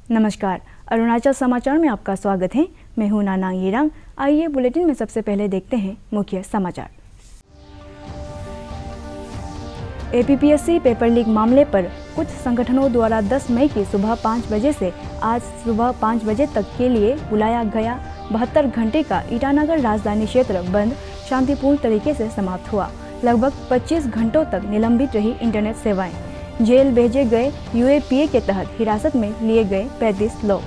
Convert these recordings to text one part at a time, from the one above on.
नमस्कार, अरुणाचल समाचार में आपका स्वागत है। मैं हूं नानांग येरांग। आइए बुलेटिन में सबसे पहले देखते हैं मुख्य समाचार। एपीपीएससी पेपर लीक मामले पर कुछ संगठनों द्वारा 10 मई की सुबह 5 बजे से आज सुबह 5 बजे तक के लिए बुलाया गया 72 घंटे का ईटानगर राजधानी क्षेत्र बंद शांतिपूर्ण तरीके से समाप्त हुआ। लगभग 25 घंटों तक निलंबित रही इंटरनेट सेवाएं। जेल भेजे गए यूएपीए के तहत हिरासत में लिए गए 35 लोग।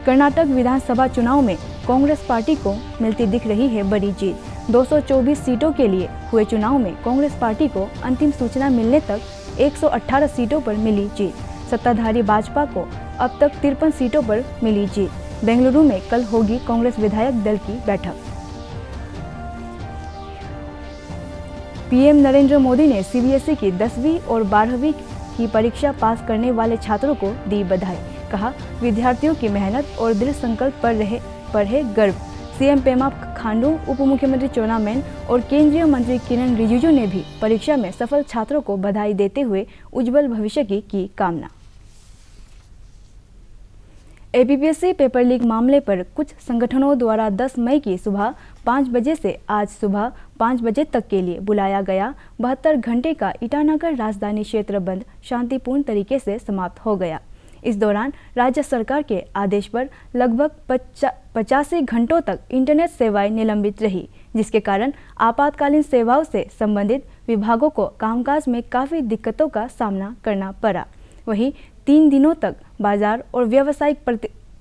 कर्नाटक विधानसभा चुनाव में कांग्रेस पार्टी को मिलती दिख रही है बड़ी जीत। 224 सीटों के लिए हुए चुनाव में कांग्रेस पार्टी को अंतिम सूचना मिलने तक 118 सीटों पर मिली जीत। सत्ताधारी भाजपा को अब तक 53 सीटों पर मिली जीत। बेंगलुरु में कल होगी कांग्रेस विधायक दल की बैठक। पीएम नरेंद्र मोदी ने सीबीएसई की 10वीं और 12वीं की परीक्षा पास करने वाले छात्रों को दी बधाई। कहा, विद्यार्थियों की मेहनत और दृढ़ संकल्प पर है गर्व। सीएम पेमा खांडू, उप मुख्यमंत्री चाउना मेन और केंद्रीय मंत्री किरण रिजिजू ने भी परीक्षा में सफल छात्रों को बधाई देते हुए उज्जवल भविष्य की कामना। एपीपीएससी पेपर लीक मामले पर कुछ संगठनों द्वारा 10 मई की सुबह 5 बजे से आज सुबह 5 बजे तक के लिए बुलाया गया 72 घंटे का ईटानगर राजधानी क्षेत्र बंद शांतिपूर्ण तरीके से समाप्त हो गया। इस दौरान राज्य सरकार के आदेश पर लगभग 85 घंटों तक इंटरनेट सेवाएं निलंबित रही, जिसके कारण आपातकालीन सेवाओं से संबंधित विभागों को कामकाज में काफ़ी दिक्कतों का सामना करना पड़ा। वहीं 3 दिनों तक बाजार और व्यावसायिक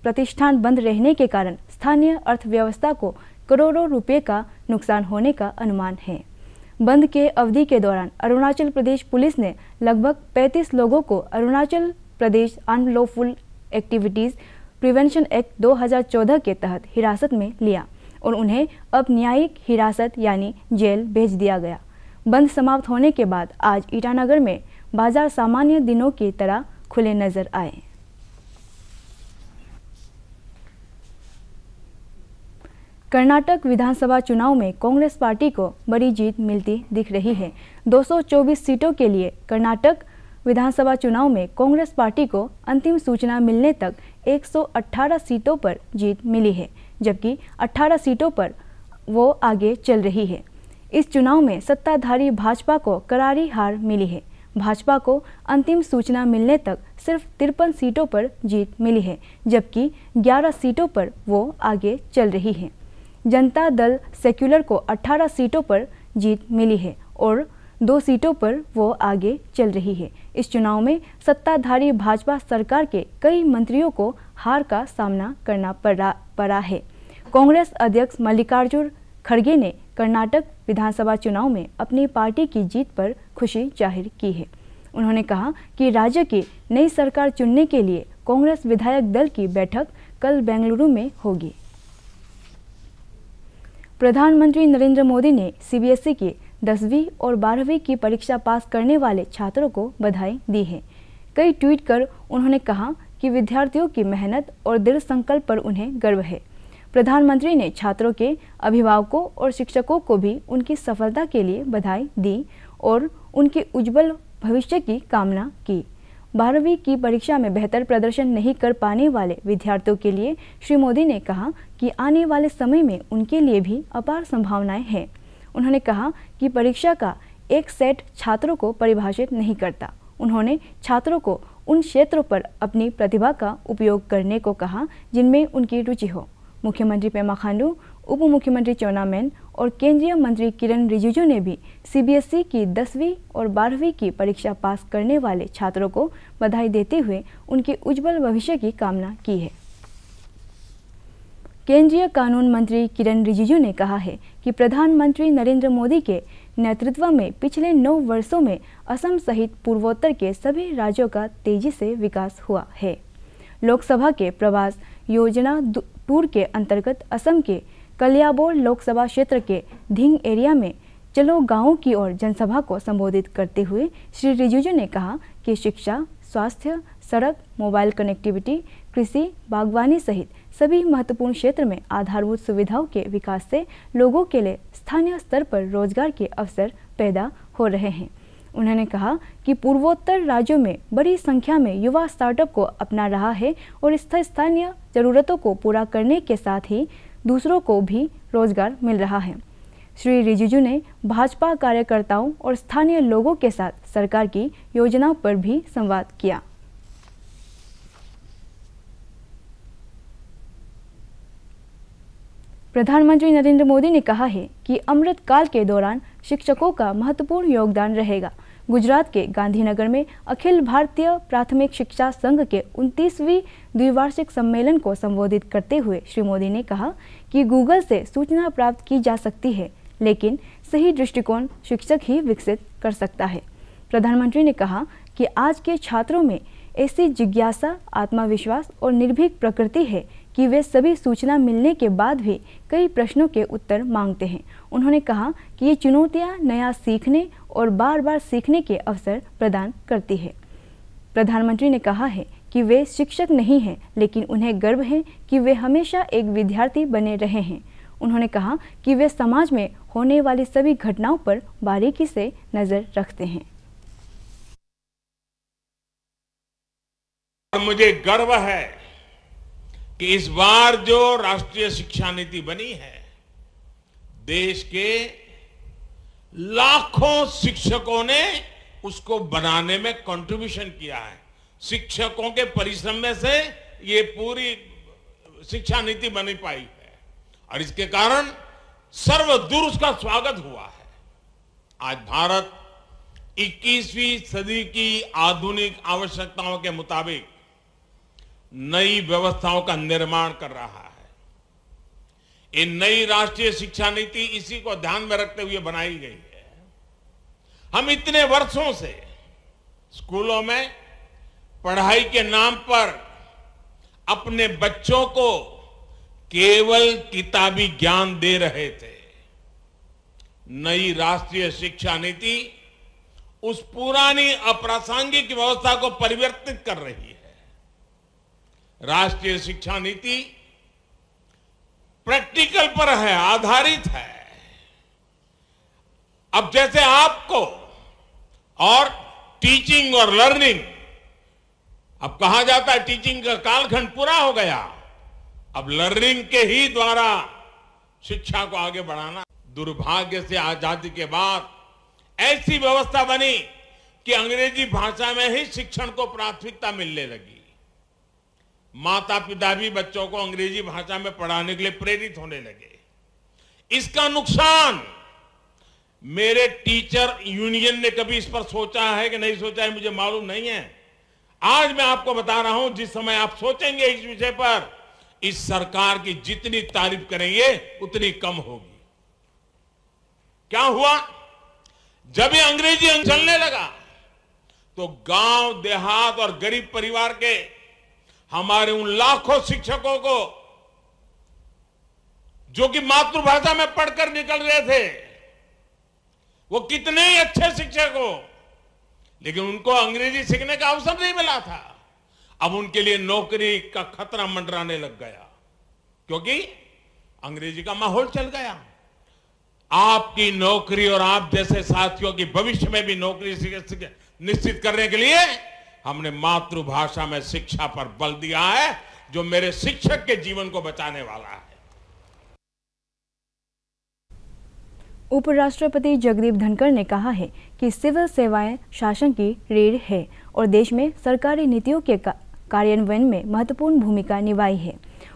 प्रतिष्ठान बंद रहने के कारण स्थानीय अर्थव्यवस्था को करोड़ों रुपए का नुकसान होने का अनुमान है। बंद के अवधि के दौरान अरुणाचल प्रदेश पुलिस ने लगभग 35 लोगों को Arunachal Pradesh unlawful activities prevention act 2014 के तहत हिरासत में लिया और उन्हें अब न्यायिक हिरासत यानी जेल भेज दिया गया। बंद समाप्त होने के बाद आज ईटानगर में बाजार सामान्य दिनों की तरह खुले नजर आए। कर्नाटक विधानसभा चुनाव में कांग्रेस पार्टी को बड़ी जीत मिलती दिख रही है। 224 सीटों के लिए कर्नाटक विधानसभा चुनाव में कांग्रेस पार्टी को अंतिम सूचना मिलने तक 118 सीटों पर जीत मिली है, जबकि 18 सीटों पर वो आगे चल रही है। इस चुनाव में सत्ताधारी भाजपा को करारी हार मिली है। भाजपा को अंतिम सूचना मिलने तक सिर्फ 53 सीटों पर जीत मिली है, जबकि 11 सीटों पर वो आगे चल रही है। जनता दल सेक्युलर को 18 सीटों पर जीत मिली है और 2 सीटों पर वो आगे चल रही है। इस चुनाव में सत्ताधारी भाजपा सरकार के कई मंत्रियों को हार का सामना करना पड़ा है। कांग्रेस अध्यक्ष मल्लिकार्जुन खड़गे ने कर्नाटक विधानसभा चुनाव में अपनी पार्टी की जीत पर खुशी जाहिर की है। उन्होंने कहा कि राज्य की नई सरकार चुनने के लिए कांग्रेस विधायक दल की बैठक कल बेंगलुरु में होगी। प्रधानमंत्री नरेंद्र मोदी ने सीबीएसई की 10वीं और 12वीं की परीक्षा पास करने वाले छात्रों को बधाई दी है। कई ट्वीट कर उन्होंने कहा कि विद्यार्थियों की मेहनत और दृढ़ संकल्प पर उन्हें गर्व है। प्रधानमंत्री ने छात्रों के अभिभावकों और शिक्षकों को भी उनकी सफलता के लिए बधाई दी और उनके उज्जवल भविष्य की कामना की। 12वीं की परीक्षा में बेहतर प्रदर्शन नहीं कर पाने वाले विद्यार्थियों के लिए श्री मोदी ने कहा कि आने वाले समय में उनके लिए भी अपार संभावनाएं हैं। उन्होंने कहा कि परीक्षा का एक सेट छात्रों को परिभाषित नहीं करता। उन्होंने छात्रों को उन क्षेत्रों पर अपनी प्रतिभा का उपयोग करने को कहा जिनमें उनकी रुचि हो। मुख्यमंत्री पेमा खांडू, उप मुख्यमंत्री चाउना मेन और केंद्रीय मंत्री किरण रिजिजू ने भी सीबीएसई की 10वीं और 12वीं की परीक्षा पास करने वाले छात्रों को बधाई देते हुए उनके उज्जवल भविष्य की कामना की है। केंद्रीय कानून मंत्री किरण रिजिजू ने कहा है कि प्रधानमंत्री नरेंद्र मोदी के नेतृत्व में पिछले 9 वर्षों में असम सहित पूर्वोत्तर के सभी राज्यों का तेजी से विकास हुआ है। लोकसभा के प्रवास योजना टूर के अंतर्गत असम के कलियाबोर लोकसभा क्षेत्र के धिंग एरिया में चलो गांवों की ओर जनसभा को संबोधित करते हुए श्री रिजिजू ने कहा कि शिक्षा, स्वास्थ्य, सड़क, मोबाइल कनेक्टिविटी, कृषि, बागवानी सहित सभी महत्वपूर्ण क्षेत्र में आधारभूत सुविधाओं के विकास से लोगों के लिए स्थानीय स्तर पर रोजगार के अवसर पैदा हो रहे हैं। उन्होंने कहा कि पूर्वोत्तर राज्यों में बड़ी संख्या में युवा स्टार्टअप को अपना रहा है और स्थानीय जरूरतों को पूरा करने के साथ ही दूसरों को भी रोजगार मिल रहा है। श्री रिजिजू ने भाजपा कार्यकर्ताओं और स्थानीय लोगों के साथ सरकार की योजनाओं पर भी संवाद किया। प्रधानमंत्री नरेंद्र मोदी ने कहा है कि अमृत काल के दौरान शिक्षकों का महत्वपूर्ण योगदान रहेगा। गुजरात के गांधीनगर में अखिल भारतीय प्राथमिक शिक्षा संघ के 29वीं द्विवार्षिक सम्मेलन को संबोधित करते हुए श्री मोदी ने कहा कि गूगल से सूचना प्राप्त की जा सकती है, लेकिन सही दृष्टिकोण शिक्षक ही विकसित कर सकता है। प्रधानमंत्री ने कहा कि आज के छात्रों में ऐसी जिज्ञासा, आत्मविश्वास और निर्भीक प्रकृति है कि वे सभी सूचना मिलने के बाद भी कई प्रश्नों के उत्तर मांगते हैं। उन्होंने कहा कि ये चुनौतियां नया सीखने और बार बार सीखने के अवसर प्रदान करती है। प्रधानमंत्री ने कहा है कि वे शिक्षक नहीं हैं, लेकिन उन्हें गर्व है कि वे हमेशा एक विद्यार्थी बने रहे हैं। उन्होंने कहा कि वे समाज में होने वाली सभी घटनाओं पर बारीकी से नजर रखते हैं। मुझे गर्व है कि इस बार जो राष्ट्रीय शिक्षा नीति बनी है, देश के लाखों शिक्षकों ने उसको बनाने में कंट्रीब्यूशन किया है। शिक्षकों के परिश्रम में से ये पूरी शिक्षा नीति बनी पाई है और इसके कारण सर्वदूर उसका स्वागत हुआ है। आज भारत 21वीं सदी की आधुनिक आवश्यकताओं के मुताबिक नई व्यवस्थाओं का निर्माण कर रहा है। ये नई राष्ट्रीय शिक्षा नीति इसी को ध्यान में रखते हुए बनाई गई है। हम इतने वर्षों से स्कूलों में पढ़ाई के नाम पर अपने बच्चों को केवल किताबी ज्ञान दे रहे थे। नई राष्ट्रीय शिक्षा नीति उस पुरानी अप्रासंगिक व्यवस्था को परिवर्तित कर रही है। राष्ट्रीय शिक्षा नीति प्रैक्टिकल पर है, आधारित है। अब जैसे आपको और टीचिंग और लर्निंग, अब कहा जाता है टीचिंग का कालखंड पूरा हो गया, अब लर्निंग के ही द्वारा शिक्षा को आगे बढ़ाना। दुर्भाग्य से आजादी के बाद ऐसी व्यवस्था बनी कि अंग्रेजी भाषा में ही शिक्षण को प्राथमिकता मिलने लगी। माता पिता भी बच्चों को अंग्रेजी भाषा में पढ़ाने के लिए प्रेरित होने लगे। इसका नुकसान मेरे टीचर यूनियन ने कभी इस पर सोचा है कि नहीं सोचा है मुझे मालूम नहीं है। आज मैं आपको बता रहा हूं, जिस समय आप सोचेंगे इस विषय पर, इस सरकार की जितनी तारीफ करेंगे उतनी कम होगी। क्या हुआ? जब ये अंग्रेजी चलने लगा तो गांव देहात और गरीब परिवार के हमारे उन लाखों शिक्षकों को जो कि मातृभाषा में पढ़कर निकल रहे थे, वो कितने ही अच्छे शिक्षक हो, लेकिन उनको अंग्रेजी सीखने का अवसर नहीं मिला था। अब उनके लिए नौकरी का खतरा मंडराने लग गया क्योंकि अंग्रेजी का माहौल चल गया। आपकी नौकरी और आप जैसे साथियों की भविष्य में भी नौकरी निश्चित करने के लिए हमने मातृभाषा में शिक्षा पर बल दिया है, जो मेरे शिक्षक के जीवन को बचाने वाला है। उपराष्ट्रपति जगदीप धनखड़ ने कहा है कि सिविल सेवाएं शासन की रीढ़ है और देश में सरकारी नीतियों के कार्यान्वयन में महत्वपूर्ण भूमिका निभाई है।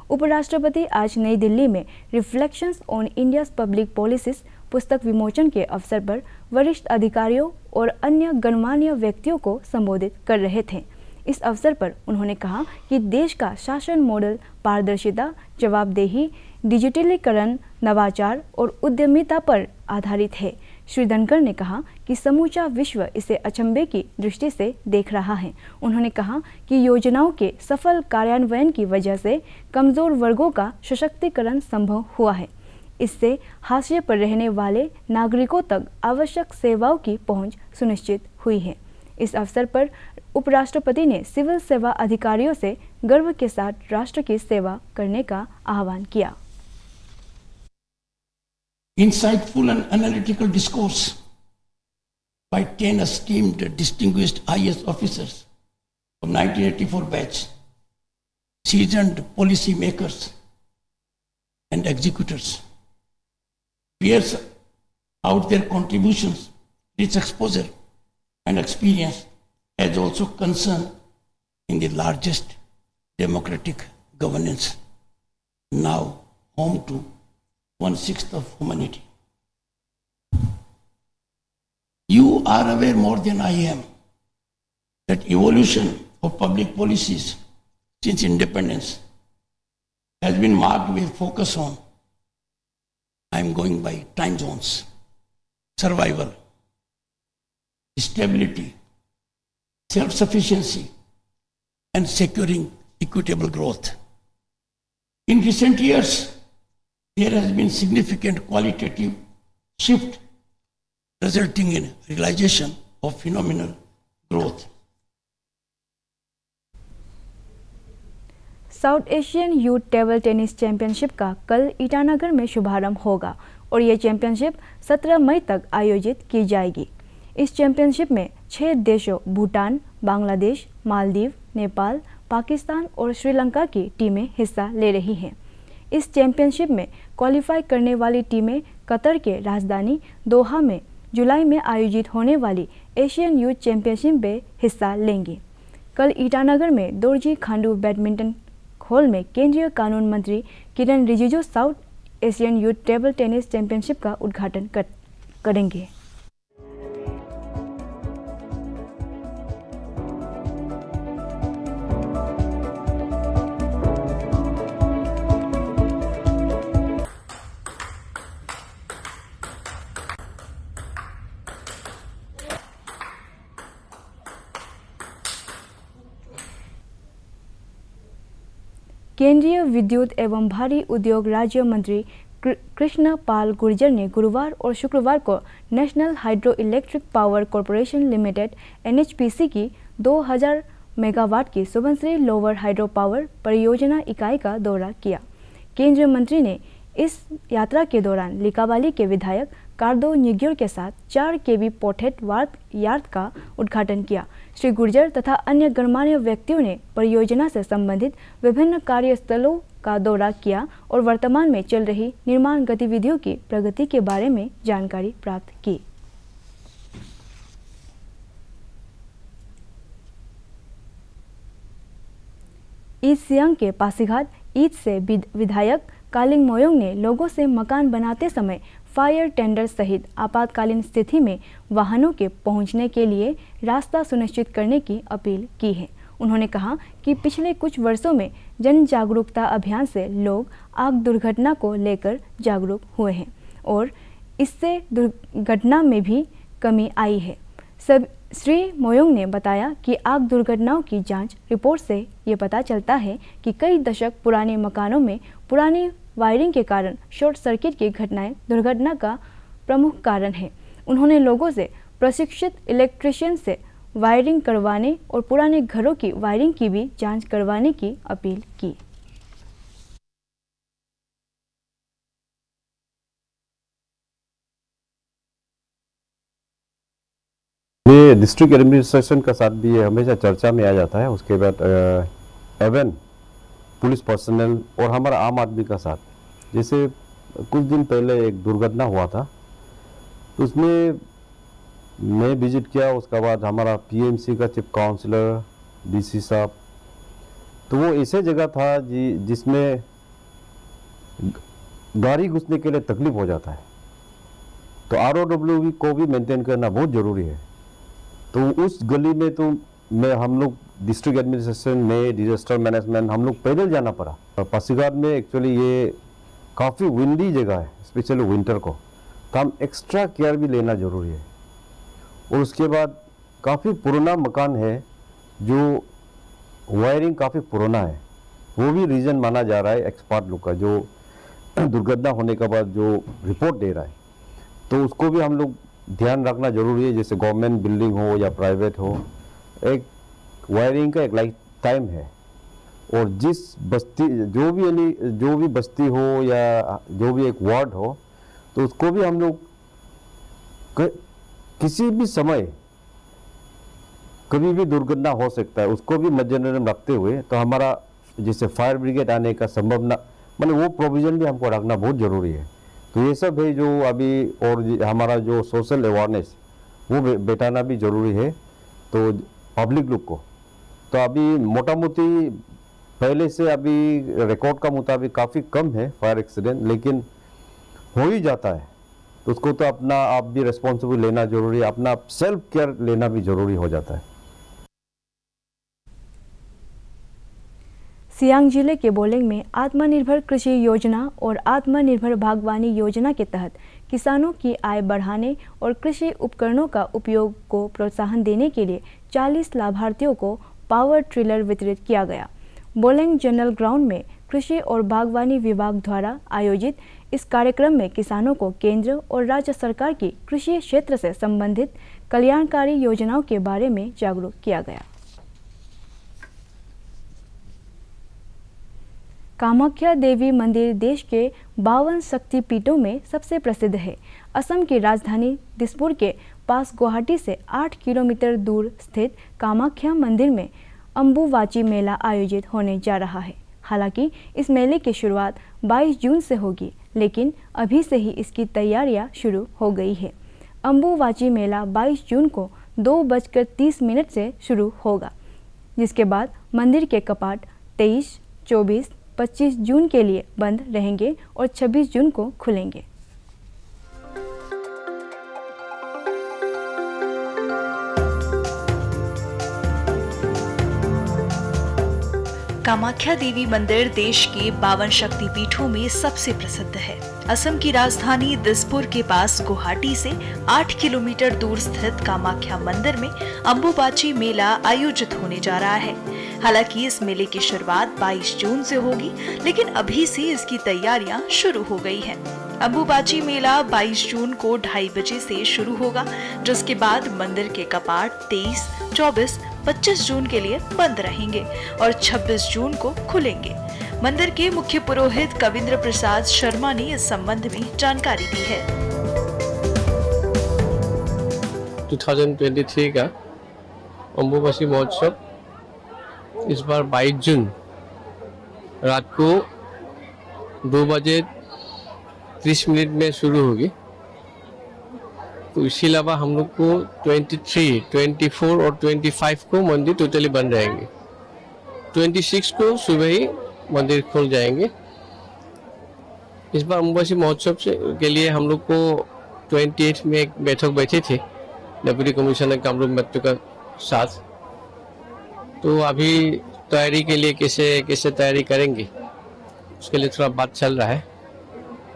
उपराष्ट्रपति आज नई दिल्ली में reflections on India's public policies पुस्तक विमोचन के अवसर पर वरिष्ठ अधिकारियों और अन्य गणमान्य व्यक्तियों को संबोधित कर रहे थे। इस अवसर पर उन्होंने कहा कि देश का शासन मॉडल पारदर्शिता, जवाबदेही, डिजिटलीकरण, नवाचार और उद्यमिता पर आधारित है। श्री धनखड़ ने कहा कि समूचा विश्व इसे अचंभे की दृष्टि से देख रहा है। उन्होंने कहा कि योजनाओं के सफल कार्यान्वयन की वजह से कमजोर वर्गों का सशक्तिकरण संभव हुआ है। इससे हाशिए पर रहने वाले नागरिकों तक आवश्यक सेवाओं की पहुंच सुनिश्चित हुई है। इस अवसर पर उपराष्ट्रपति ने सिविल सेवा अधिकारियों से गर्व के साथ राष्ट्र की सेवा करने का आह्वान किया। Insightful and analytical discourse by 10 esteemed distinguished IAS officers of 1984 batch, seasoned policy makers and executors. Bears out their contributions, rich exposure and experience as also concern in the largest democratic governance, now home to 1/6 of humanity. You are aware more than I am that evolution of public policies since independence has been marked with focus on, I am going by time zones, survival, stability, self-sufficiency, and securing equitable growth. In recent years, there has been significant qualitative shift resulting in realization of phenomenal growth. South Asian youth table tennis championship का कल ईटानगर में शुभारंभ होगा और ये championship 17 मई तक आयोजित की जाएगी। इस चैंपियनशिप में 6 देशों भूटान, बांग्लादेश, मालदीव, नेपाल, पाकिस्तान और श्रीलंका की टीमें हिस्सा ले रही हैं। इस चैंपियनशिप में क्वालिफाई करने वाली टीमें कतर के राजधानी दोहा में जुलाई में आयोजित होने वाली एशियन यूथ चैंपियनशिप में हिस्सा लेंगी। कल ईटानगर में दोरजी खांडू बैडमिंटन हॉल में केंद्रीय कानून मंत्री Kiren Rijiju South Asian youth table tennis championship का उद्घाटन करेंगे। केंद्रीय विद्युत एवं भारी उद्योग राज्य मंत्री कृष्ण पाल गुर्जर ने गुरुवार और शुक्रवार को national hydro electric power corporation limited NHPC की 2000 मेगावाट की सुबनसिरी लोअर हाइड्रो पावर परियोजना इकाई का दौरा किया। केंद्रीय मंत्री ने इस यात्रा के दौरान लिकाबाली के विधायक कार्दो न्यूग्योर के साथ 4 kV पोर्टेट यार्ड का उद्घाटन किया। श्री गुर्जर तथा अन्य गणमान्य व्यक्तियों ने परियोजना से संबंधित विभिन्न कार्यस्थलों का दौरा किया और वर्तमान में चल रही निर्माण गतिविधियों की प्रगति के बारे में जानकारी प्राप्त की। ईस्ट सियांग के पासीघाट ईस्ट से विधायक कालिंग मोयोंग ने लोगों से मकान बनाते समय फायर टेंडर सहित आपातकालीन स्थिति में वाहनों के पहुंचने के लिए रास्ता सुनिश्चित करने की अपील की है। उन्होंने कहा कि पिछले कुछ वर्षों में जन जागरूकता अभियान से लोग आग दुर्घटना को लेकर जागरूक हुए हैं और इससे दुर्घटना में भी कमी आई है। श्री मोयोंग ने बताया कि आग दुर्घटनाओं की जांच रिपोर्ट से ये पता चलता है कि कई दशक पुराने मकानों में पुरानी वायरिंग के कारण शॉर्ट सर्किट की घटनाएं दुर्घटना का प्रमुख कारण है। उन्होंने लोगों से प्रशिक्षित इलेक्ट्रीशियन से वायरिंग करवाने और पुराने घरों की वायरिंग की भी जांच करवाने की अपील की। ये डिस्ट्रिक्ट एडमिनिस्ट्रेशन का साथ भी हमेशा चर्चा में आ जाता है। उसके बाद एवन पुलिस पर्सनल और हमारा आम आदमी का साथ, जैसे कुछ दिन पहले एक दुर्घटना हुआ था तो उसमें मैं विजिट किया। उसके बाद हमारा PMC का चीफ काउंसलर DC साहब, तो वो ऐसे जगह था जिसमें गाड़ी घुसने के लिए तकलीफ हो जाता है, तो ROW को भी मेंटेन करना बहुत ज़रूरी है। तो उस गली में तो हम लोग डिस्ट्रिक्ट एडमिनिस्ट्रेशन में डिजास्टर मैनेजमेंट हम लोग पैदल जाना पड़ा। पासीघाट में एक्चुअली ये काफ़ी विंडी जगह है, स्पेशली विंटर को, तो हम एक्स्ट्रा केयर भी लेना ज़रूरी है। और उसके बाद काफ़ी पुराना मकान है, जो वायरिंग काफ़ी पुराना है, वो भी रीज़न माना जा रहा है एक्सपर्ट लोग का, जो दुर्घटना होने के बाद जो रिपोर्ट दे रहा है, तो उसको भी हम लोग ध्यान रखना जरूरी है। जैसे गवर्नमेंट बिल्डिंग हो या प्राइवेट हो, एक वायरिंग का एक लाइफ टाइम है। और जिस बस्ती जो भी बस्ती हो या जो भी एक वार्ड हो, तो उसको भी हम लोग किसी भी समय कभी भी दुर्घटना हो सकता है, उसको भी मद्देनजर रखते हुए तो हमारा जैसे फायर ब्रिगेड आने का संभावना, मतलब वो प्रोविजन भी हमको रखना बहुत ज़रूरी है। तो ये सब है जो अभी, और हमारा जो सोशल अवेयरनेस वो बैठाना भी ज़रूरी है तो पब्लिक लोग को। तो अभी मोटा मोटी पहले से अभी रिकॉर्ड का मुताबिक काफ़ी कम है फायर एक्सीडेंट, लेकिन हो ही जाता है तो उसको तो अपना आप भी रिस्पॉन्सिबिलिटी लेना जरूरी है, अपना सेल्फ केयर लेना भी जरूरी हो जाता है। सियांग जिले के बोलेंग में आत्मनिर्भर कृषि योजना और आत्मनिर्भर बागवानी योजना के तहत किसानों की आय बढ़ाने और कृषि उपकरणों का उपयोग को प्रोत्साहन देने के लिए 40 लाभार्थियों को पावर ट्रिलर वितरित किया गया। बोलेंग जनरल ग्राउंड में कृषि और बागवानी विभाग द्वारा आयोजित इस कार्यक्रम में किसानों को केंद्र और राज्य सरकार की कृषि क्षेत्र से संबंधित कल्याणकारी योजनाओं के बारे में जागरूक किया गया। कामाख्या देवी मंदिर देश के 52 शक्तिपीठों में सबसे प्रसिद्ध है। असम की राजधानी दिसपुर के पास गुवाहाटी से 8 किलोमीटर दूर स्थित कामाख्या मंदिर में अम्बुवाची मेला आयोजित होने जा रहा है। हालांकि इस मेले की शुरुआत 22 जून से होगी, लेकिन अभी से ही इसकी तैयारियां शुरू हो गई है। अम्बुवाची मेला 22 जून को 2:30 से शुरू होगा, जिसके बाद मंदिर के कपाट 23, 24, 25 जून के लिए बंद रहेंगे और 26 जून को खुलेंगे। कामाख्या देवी मंदिर देश के 52 शक्तिपीठों में सबसे प्रसिद्ध है। असम की राजधानी दिसपुर के पास गुवाहाटी से 8 किलोमीटर दूर स्थित कामाख्या मंदिर में अम्बुबाची मेला आयोजित होने जा रहा है। हालांकि इस मेले की शुरुआत 22 जून से होगी, लेकिन अभी से इसकी तैयारियां शुरू हो गई हैं। अम्बुबाची मेला 22 जून को 2:30 बजे से शुरू होगा, जिसके बाद मंदिर के कपाट 23, 24, 25 जून के लिए बंद रहेंगे और 26 जून को खुलेंगे। मंदिर के मुख्य पुरोहित कविंद्र प्रसाद शर्मा ने इस संबंध में जानकारी दी है। 2023 का अम्बुबाची महोत्सव इस बार 22 जून रात को 2:30 में शुरू होगी। तो इसके अलावा हम लोग को 23, 24 और 25 को मंदिर टोटली बंद रहेंगे। 26 को सुबह ही मंदिर खुल जाएंगे। इस बार अम्बुबाची महोत्सव के लिए हम लोग को 28 में एक बैठक बैठे थे डेप्यूटी कमिश्नर कामरूप मेट्रो का साथ। तो अभी तैयारी के लिए कैसे तैयारी करेंगे उसके लिए थोड़ा बात चल रहा है।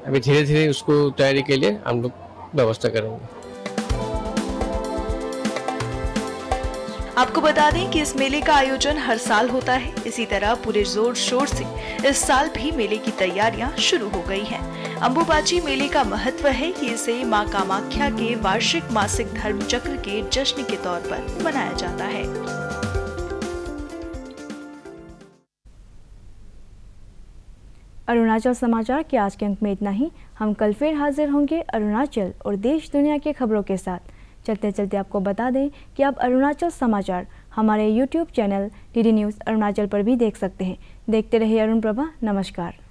अभी धीरे धीरे उसको तैयारी के लिए हम लोग व्यवस्था करेंगे। आपको बता दें कि इस मेले का आयोजन हर साल होता है। इसी तरह पूरे जोर शोर से इस साल भी मेले की तैयारियां शुरू हो गई हैं। अम्बुबाची मेले का महत्व है कि इसे मां कामाख्या के वार्षिक मासिक धर्म चक्र के जश्न के तौर पर मनाया जाता है। अरुणाचल समाचार के आज के अंक में इतना ही। हम कल फिर हाजिर होंगे अरुणाचल और देश दुनिया की खबरों के साथ। चलते चलते आपको बता दें कि आप अरुणाचल समाचार हमारे YouTube channel DD news Arunachal पर भी देख सकते हैं। देखते रहिए अरुण प्रभा। नमस्कार।